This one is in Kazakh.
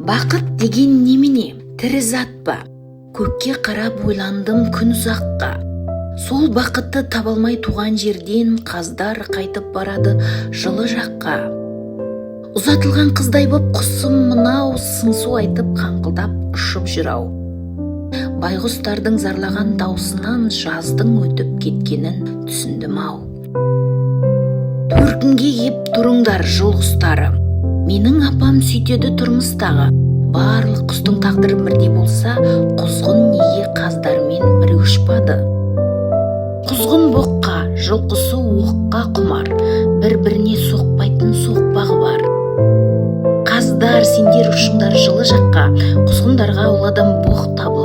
Бақыт деген немене? Тірі зат па? Көкке қарап ойландым күн ұзаққа. Сол бақытты таба алмай туған жерден қаздар қайтып барады жылы жаққа. Ұзатылған қыздай боп құсым мынау, сыңсу айтып қаңқылдап ұшып жүрау. Байғұстардың зарлаған даусынан жаздың өтіп кеткенін түсіндім-ау. Төркінге кеп тұрыңдар жыл құстары. Менің апам сүйтеді тұрмыстағы. Барлық құстың тағдыры бірдей болса, құзғын неге қаздармен бірге ұшпады? Құзғын боққа, жыл құсы оққа құмар, бір-біріне соқпайтын соқпағы бар. Қаздар, сендер ұшыңдар жылы жаққа, құзғындарға ол адам боқ табылады.